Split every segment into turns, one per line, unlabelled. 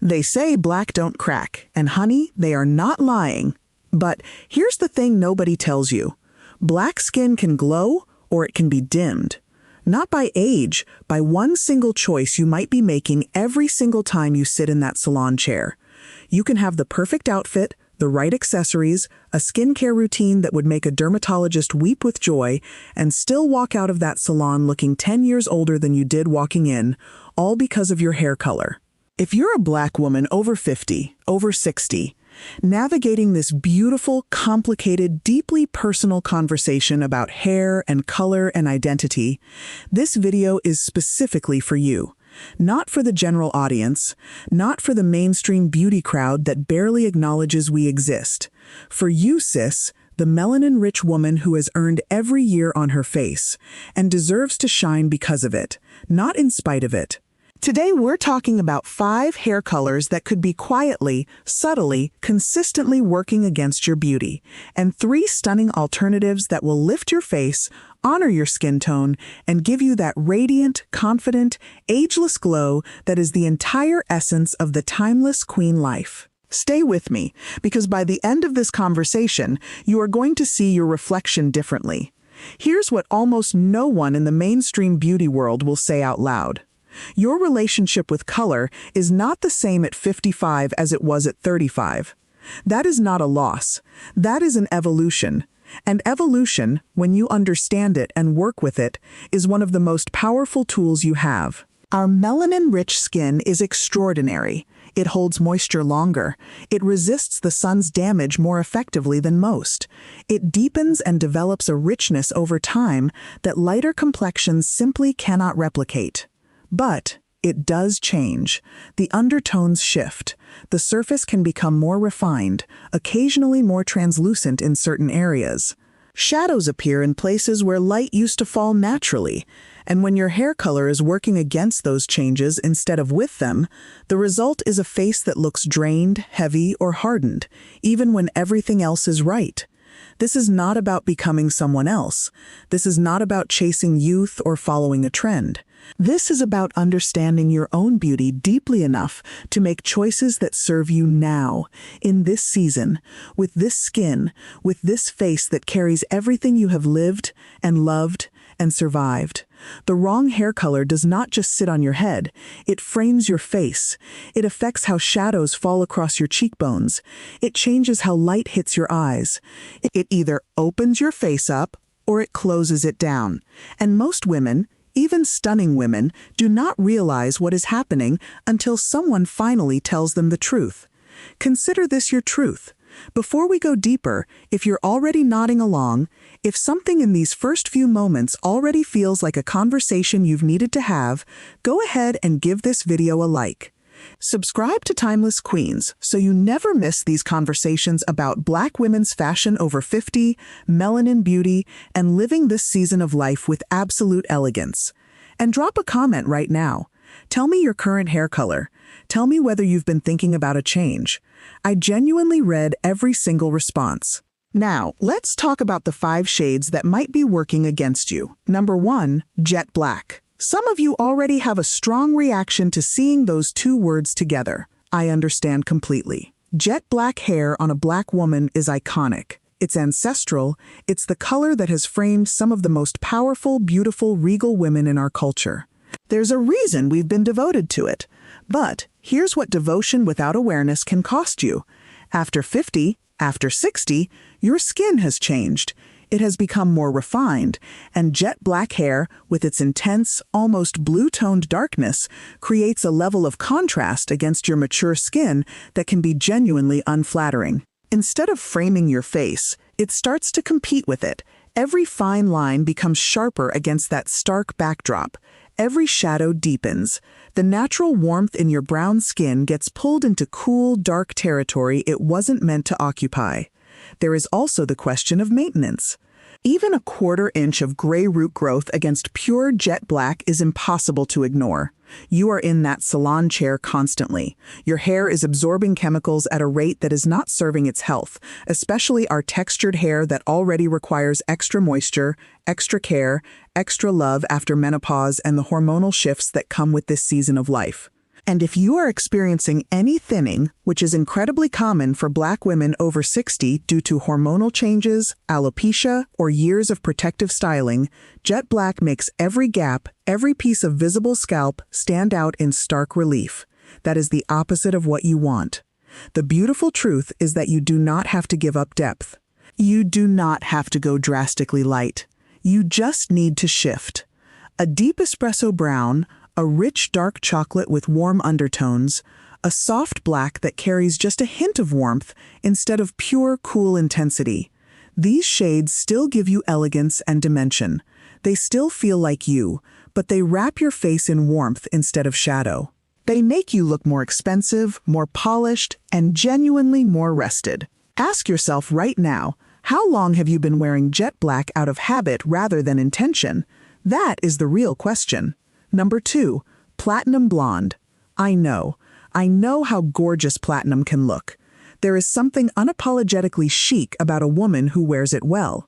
They say black don't crack, and honey, they are not lying. But here's the thing nobody tells you. Black skin can glow, or it can be dimmed. Not by age, by one single choice you might be making every single time you sit in that salon chair. You can have the perfect outfit, the right accessories, a skincare routine that would make a dermatologist weep with joy, and still walk out of that salon looking 10 years older than you did walking in, all because of your hair color. If you're a black woman over 50, over 60, navigating this beautiful, complicated, deeply personal conversation about hair and color and identity, this video is specifically for you. Not for the general audience, not for the mainstream beauty crowd that barely acknowledges we exist. For you, sis, the melanin-rich woman who has earned every year on her face and deserves to shine because of it, not in spite of it. Today, we're talking about 5 hair colors that could be quietly, subtly, consistently working against your beauty, and 3 stunning alternatives that will lift your face, honor your skin tone, and give you that radiant, confident, ageless glow that is the entire essence of the timeless queen life. Stay with me, because by the end of this conversation, you are going to see your reflection differently. Here's what almost no one in the mainstream beauty world will say out loud. Your relationship with color is not the same at 55 as it was at 35. That is not a loss. That is an evolution. And evolution, when you understand it and work with it, is one of the most powerful tools you have. Our melanin-rich skin is extraordinary. It holds moisture longer. It resists the sun's damage more effectively than most. It deepens and develops a richness over time that lighter complexions simply cannot replicate. But it does change. The undertones shift. The surface can become more refined, occasionally more translucent in certain areas. Shadows appear in places where light used to fall naturally, and when your hair color is working against those changes instead of with them, the result is a face that looks drained, heavy, or hardened, even when everything else is right. This is not about becoming someone else. This is not about chasing youth or following a trend. This is about understanding your own beauty deeply enough to make choices that serve you now, in this season, with this skin, with this face that carries everything you have lived and loved and survived. The wrong hair color does not just sit on your head. It frames your face. It affects how shadows fall across your cheekbones. It changes how light hits your eyes. It either opens your face up or it closes it down. And most women, even stunning women, do not realize what is happening until someone finally tells them the truth. Consider this your truth. Before we go deeper, if you're already nodding along, if something in these first few moments already feels like a conversation you've needed to have, go ahead and give this video a like. Subscribe to Timeless Queens so you never miss these conversations about Black women's fashion over 50, melanin beauty, and living this season of life with absolute elegance. And drop a comment right now. Tell me your current hair color. Tell me whether you've been thinking about a change. I genuinely read every single response. Now, let's talk about the 5 shades that might be working against you. Number 1, jet black. Some of you already have a strong reaction to seeing those 2 words together. I understand completely. Jet black hair on a black woman is iconic. It's ancestral. It's the color that has framed some of the most powerful, beautiful, regal women in our culture. There's a reason we've been devoted to it. But here's what devotion without awareness can cost you. After 50, after 60, your skin has changed. It has become more refined, and jet black hair, with its intense, almost blue-toned darkness, creates a level of contrast against your mature skin that can be genuinely unflattering. Instead of framing your face, it starts to compete with it. Every fine line becomes sharper against that stark backdrop. Every shadow deepens. The natural warmth in your brown skin gets pulled into cool, dark territory it wasn't meant to occupy. There is also the question of maintenance. Even a 1/4 inch of gray root growth against pure jet black is impossible to ignore. You are in that salon chair constantly. Your hair is absorbing chemicals at a rate that is not serving its health, especially our textured hair that already requires extra moisture, extra care, extra love after menopause and the hormonal shifts that come with this season of life. And if you are experiencing any thinning, which is incredibly common for Black women over 60 due to hormonal changes, alopecia, or years of protective styling, jet black makes every gap, every piece of visible scalp stand out in stark relief. That is the opposite of what you want. The beautiful truth is that you do not have to give up depth. You do not have to go drastically light. You just need to shift. A deep espresso brown, a rich dark chocolate with warm undertones, a soft black that carries just a hint of warmth instead of pure, cool intensity. These shades still give you elegance and dimension. They still feel like you, but they wrap your face in warmth instead of shadow. They make you look more expensive, more polished, and genuinely more rested. Ask yourself right now, how long have you been wearing jet black out of habit rather than intention? That is the real question. Number 2, platinum blonde. I know how gorgeous platinum can look. There is something unapologetically chic about a woman who wears it well.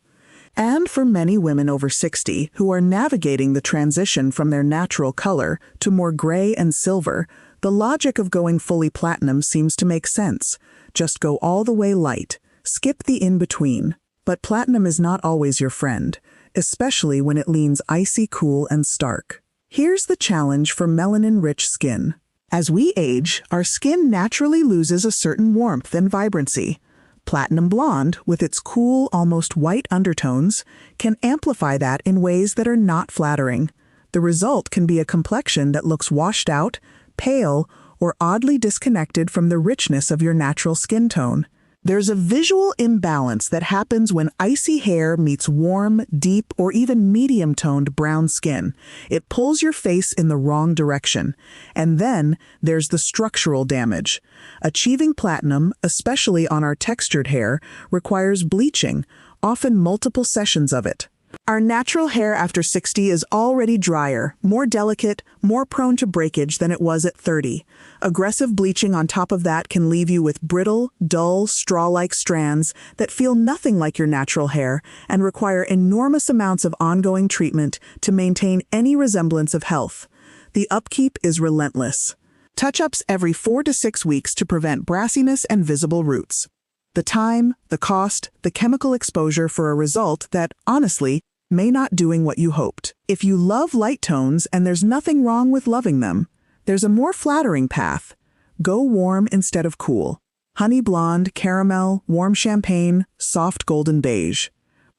And for many women over 60 who are navigating the transition from their natural color to more gray and silver, the logic of going fully platinum seems to make sense. Just go all the way light. Skip the in-between. But platinum is not always your friend, especially when it leans icy cool and stark. Here's the challenge for melanin-rich skin. As we age, our skin naturally loses a certain warmth and vibrancy. Platinum blonde, with its cool, almost white undertones, can amplify that in ways that are not flattering. The result can be a complexion that looks washed out, pale, or oddly disconnected from the richness of your natural skin tone. There's a visual imbalance that happens when icy hair meets warm, deep, or even medium-toned brown skin. It pulls your face in the wrong direction. And then there's the structural damage. Achieving platinum, especially on our textured hair, requires bleaching, often multiple sessions of it. Our natural hair after 60 is already drier, more delicate, more prone to breakage than it was at 30. Aggressive bleaching on top of that can leave you with brittle, dull, straw-like strands that feel nothing like your natural hair and require enormous amounts of ongoing treatment to maintain any resemblance of health. The upkeep is relentless. Touch-ups every 4 to 6 weeks to prevent brassiness and visible roots. The time, the cost, the chemical exposure for a result that, honestly, may not doing what you hoped. If you love light tones and there's nothing wrong with loving them, there's a more flattering path. Go warm instead of cool. Honey blonde, caramel, warm champagne, soft golden beige.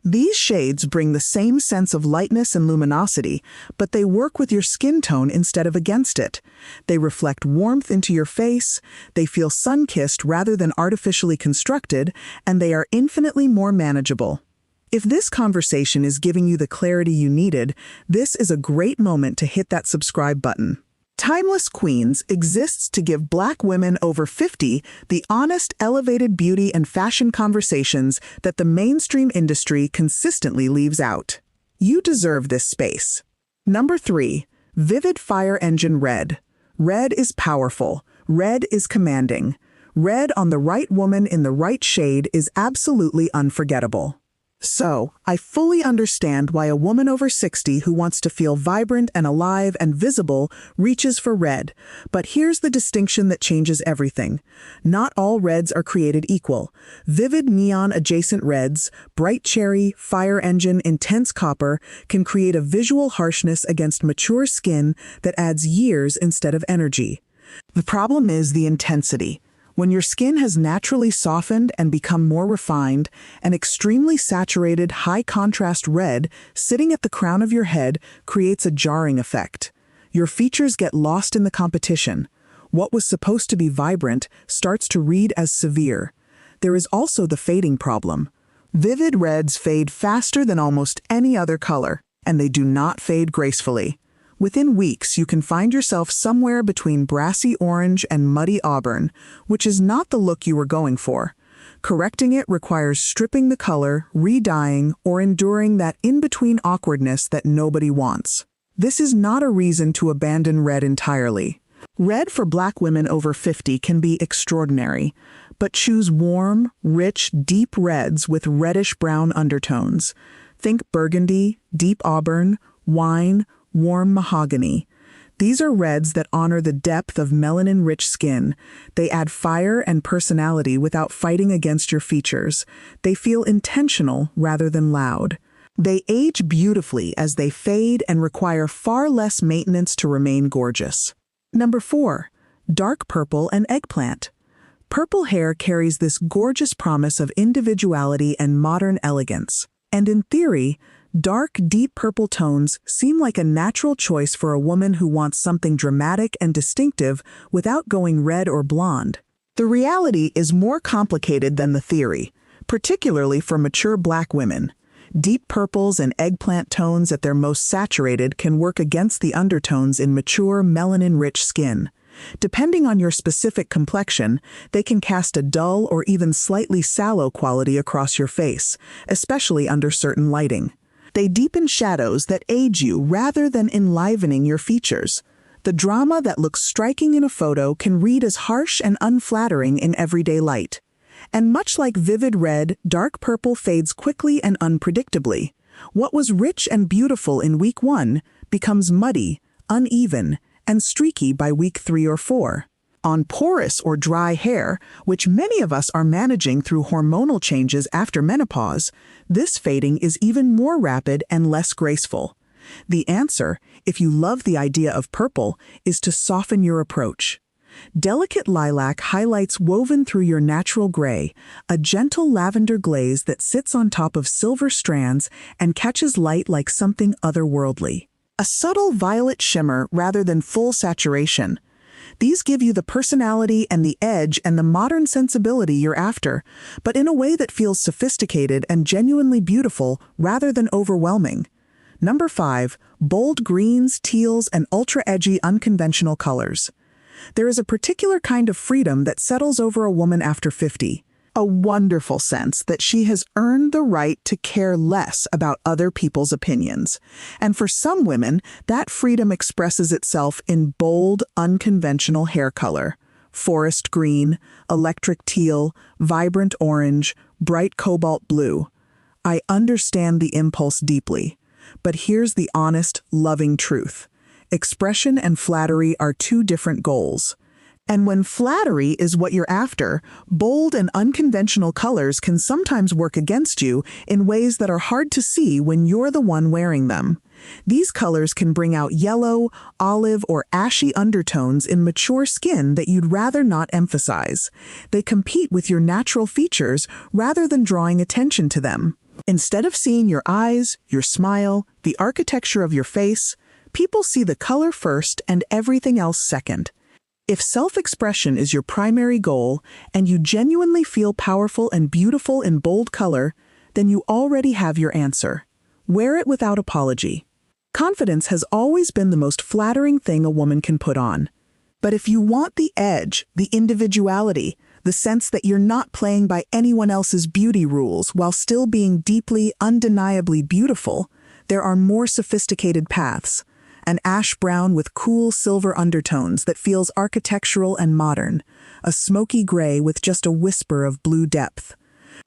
These shades bring the same sense of lightness and luminosity, but they work with your skin tone instead of against it. They reflect warmth into your face, they feel sun-kissed rather than artificially constructed, and they are infinitely more manageable. If this conversation is giving you the clarity you needed, this is a great moment to hit that subscribe button. Timeless Queens exists to give Black women over 50 the honest, elevated beauty and fashion conversations that the mainstream industry consistently leaves out. You deserve this space. Number 3, Vivid Fire Engine Red. Red is powerful. Red is commanding. Red on the right woman in the right shade is absolutely unforgettable. So, I fully understand why a woman over 60 who wants to feel vibrant and alive and visible reaches for red. But here's the distinction that changes everything. Not all reds are created equal. Vivid neon-adjacent reds, bright cherry, fire engine, intense copper can create a visual harshness against mature skin that adds years instead of energy. The problem is the intensity. When your skin has naturally softened and become more refined, an extremely saturated, high-contrast red sitting at the crown of your head creates a jarring effect. Your features get lost in the competition. What was supposed to be vibrant starts to read as severe. There is also the fading problem. Vivid reds fade faster than almost any other color, and they do not fade gracefully. Within weeks, you can find yourself somewhere between brassy orange and muddy auburn, which is not the look you were going for. Correcting it requires stripping the color, re-dyeing, or enduring that in-between awkwardness that nobody wants. This is not a reason to abandon red entirely. Red for Black women over 50 can be extraordinary, but choose warm, rich, deep reds with reddish-brown undertones. Think burgundy, deep auburn, wine, warm mahogany. These are reds that honor the depth of melanin-rich skin. They add fire and personality without fighting against your features. They feel intentional rather than loud. They age beautifully as they fade and require far less maintenance to remain gorgeous. Number 4. Dark purple and eggplant. Purple hair carries this gorgeous promise of individuality and modern elegance. And in theory, dark, deep purple tones seem like a natural choice for a woman who wants something dramatic and distinctive without going red or blonde. The reality is more complicated than the theory, particularly for mature Black women. Deep purples and eggplant tones at their most saturated can work against the undertones in mature, melanin-rich skin. Depending on your specific complexion, they can cast a dull or even slightly sallow quality across your face, especially under certain lighting. They deepen shadows that age you rather than enlivening your features. The drama that looks striking in a photo can read as harsh and unflattering in everyday light. And much like vivid red, dark purple fades quickly and unpredictably. What was rich and beautiful in week 1 becomes muddy, uneven, and streaky by week 3 or 4. On porous or dry hair, which many of us are managing through hormonal changes after menopause, this fading is even more rapid and less graceful. The answer, if you love the idea of purple, is to soften your approach. Delicate lilac highlights woven through your natural gray, a gentle lavender glaze that sits on top of silver strands and catches light like something otherworldly. A subtle violet shimmer rather than full saturation. These give you the personality and the edge and the modern sensibility you're after, but in a way that feels sophisticated and genuinely beautiful rather than overwhelming. Number 5. Bold greens, teals, and ultra-edgy unconventional colors. There is a particular kind of freedom that settles over a woman after 50. A wonderful sense that she has earned the right to care less about other people's opinions. And for some women, that freedom expresses itself in bold, unconventional hair color. Forest green, electric teal, vibrant orange, bright cobalt blue. I understand the impulse deeply, but here's the honest, loving truth. Expression and flattery are two different goals. And when flattery is what you're after, bold and unconventional colors can sometimes work against you in ways that are hard to see when you're the one wearing them. These colors can bring out yellow, olive, or ashy undertones in mature skin that you'd rather not emphasize. They compete with your natural features rather than drawing attention to them. Instead of seeing your eyes, your smile, the architecture of your face, people see the color first and everything else second. If self-expression is your primary goal and you genuinely feel powerful and beautiful in bold color, then you already have your answer. Wear it without apology. Confidence has always been the most flattering thing a woman can put on. But if you want the edge, the individuality, the sense that you're not playing by anyone else's beauty rules while still being deeply, undeniably beautiful, there are more sophisticated paths. An ash brown with cool silver undertones that feels architectural and modern, a smoky gray with just a whisper of blue depth,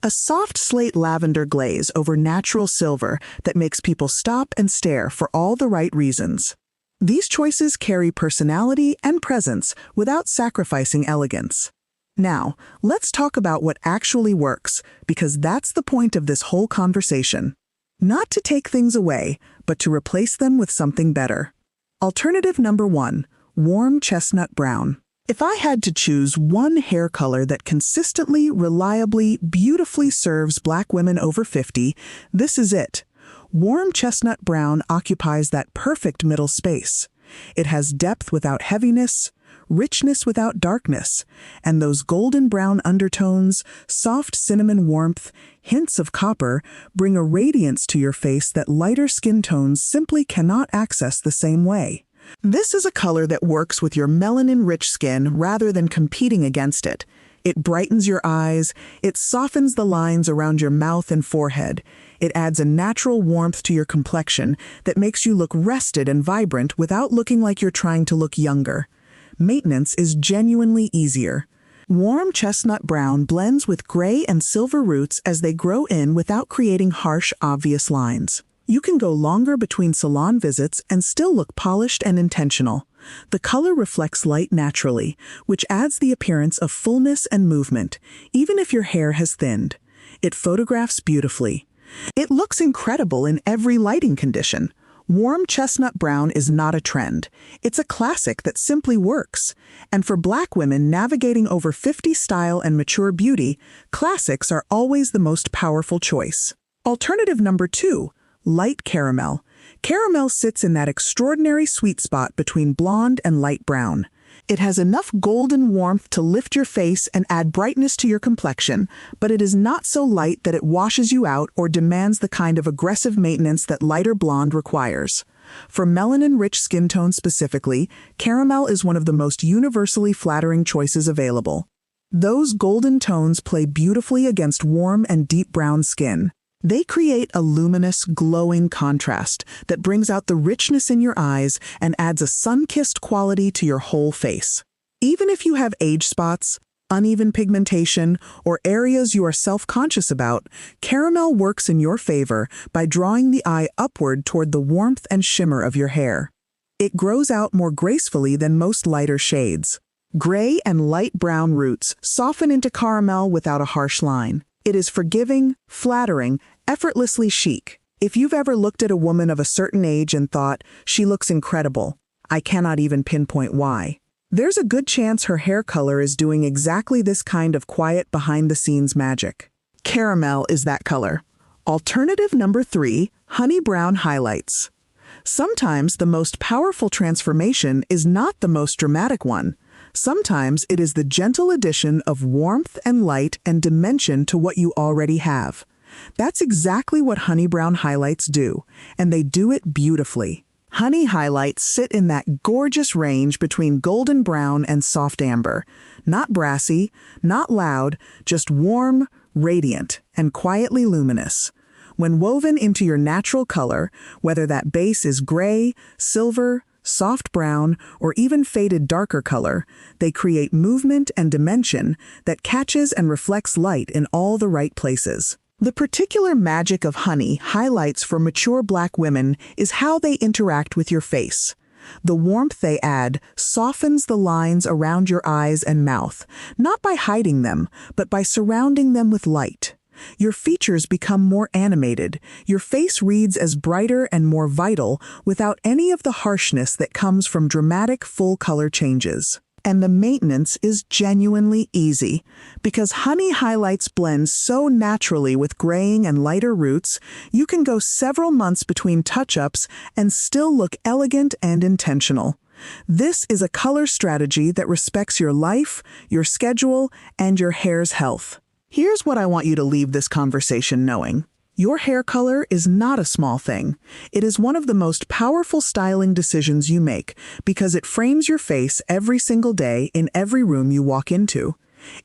a soft slate lavender glaze over natural silver that makes people stop and stare for all the right reasons. These choices carry personality and presence without sacrificing elegance. Now, let's talk about what actually works, because that's the point of this whole conversation. Not to take things away, but to replace them with something better. Alternative number 1, warm chestnut brown. If I had to choose one hair color that consistently, reliably, beautifully serves Black women over 50, this is it. Warm chestnut brown occupies that perfect middle space. It has depth without heaviness, richness without darkness, and those golden brown undertones, soft cinnamon warmth, hints of copper bring a radiance to your face that lighter skin tones simply cannot access the same way. This is a color that works with your melanin-rich skin rather than competing against it. It brightens your eyes, it softens the lines around your mouth and forehead. It adds a natural warmth to your complexion that makes you look rested and vibrant without looking like you're trying to look younger. Maintenance is genuinely easier. Warm chestnut brown blends with gray and silver roots as they grow in without creating harsh, obvious lines. You can go longer between salon visits and still look polished and intentional. The color reflects light naturally, which adds the appearance of fullness and movement, even if your hair has thinned. It photographs beautifully. It looks incredible in every lighting condition. Warm chestnut brown is not a trend. It's a classic that simply works. And for Black women navigating over 50 style and mature beauty, classics are always the most powerful choice. Alternative number 2, light caramel. Caramel sits in that extraordinary sweet spot between blonde and light brown. It has enough golden warmth to lift your face and add brightness to your complexion, but it is not so light that it washes you out or demands the kind of aggressive maintenance that lighter blonde requires. For melanin-rich skin tones specifically, caramel is one of the most universally flattering choices available. Those golden tones play beautifully against warm and deep brown skin. They create a luminous, glowing contrast that brings out the richness in your eyes and adds a sun-kissed quality to your whole face. Even if you have age spots, uneven pigmentation, or areas you are self-conscious about, caramel works in your favor by drawing the eye upward toward the warmth and shimmer of your hair. It grows out more gracefully than most lighter shades. Gray and light brown roots soften into caramel without a harsh line. It is forgiving, flattering, effortlessly chic. If you've ever looked at a woman of a certain age and thought, she looks incredible, I cannot even pinpoint why. There's a good chance her hair color is doing exactly this kind of quiet behind-the-scenes magic. Caramel is that color. Alternative number 3, honey brown highlights. Sometimes the most powerful transformation is not the most dramatic one. Sometimes it is the gentle addition of warmth and light and dimension to what you already have. That's exactly what honey brown highlights do, and they do it beautifully. Honey highlights sit in that gorgeous range between golden brown and soft amber. Not brassy, not loud, just warm, radiant, and quietly luminous. When woven into your natural color, whether that base is gray, silver, soft brown, or even faded darker color, they create movement and dimension that catches and reflects light in all the right places. The particular magic of honey highlights for mature Black women is how they interact with your face. The warmth they add softens the lines around your eyes and mouth, not by hiding them, but by surrounding them with light. Your features become more animated, your face reads as brighter and more vital without any of the harshness that comes from dramatic full-color changes. And the maintenance is genuinely easy. Because honey highlights blend so naturally with graying and lighter roots, you can go several months between touch-ups and still look elegant and intentional. This is a color strategy that respects your life, your schedule, and your hair's health. Here's what I want you to leave this conversation knowing. Your hair color is not a small thing. It is one of the most powerful styling decisions you make because it frames your face every single day in every room you walk into.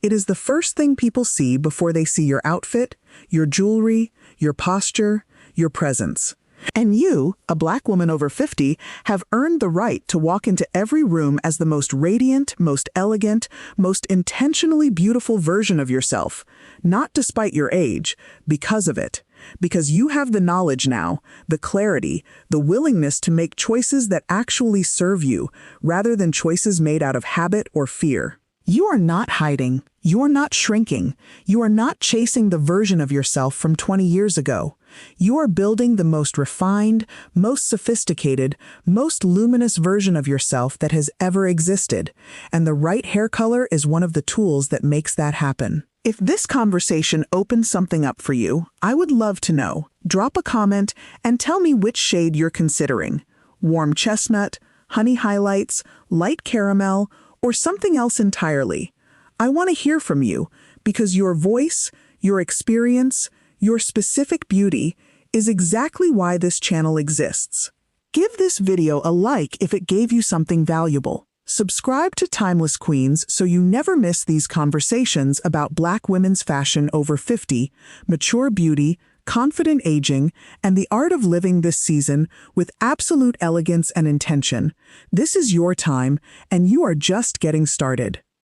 It is the first thing people see before they see your outfit, your jewelry, your posture, your presence. And you, a Black woman over 50, have earned the right to walk into every room as the most radiant, most elegant, most intentionally beautiful version of yourself, not despite your age, because of it. Because you have the knowledge now, the clarity, the willingness to make choices that actually serve you, rather than choices made out of habit or fear. You are not hiding. You are not shrinking. You are not chasing the version of yourself from 20 years ago. You are building the most refined, most sophisticated, most luminous version of yourself that has ever existed, and the right hair color is one of the tools that makes that happen. If this conversation opened something up for you, I would love to know. Drop a comment and tell me which shade you're considering. Warm chestnut, honey highlights, light caramel, or something else entirely. I want to hear from you because your voice, your experience, your specific beauty is exactly why this channel exists. Give this video a like if it gave you something valuable. Subscribe to Timeless Queens so you never miss these conversations about Black women's fashion over 50, mature beauty, confident aging, and the art of living this season with absolute elegance and intention. This is your time, and you are just getting started.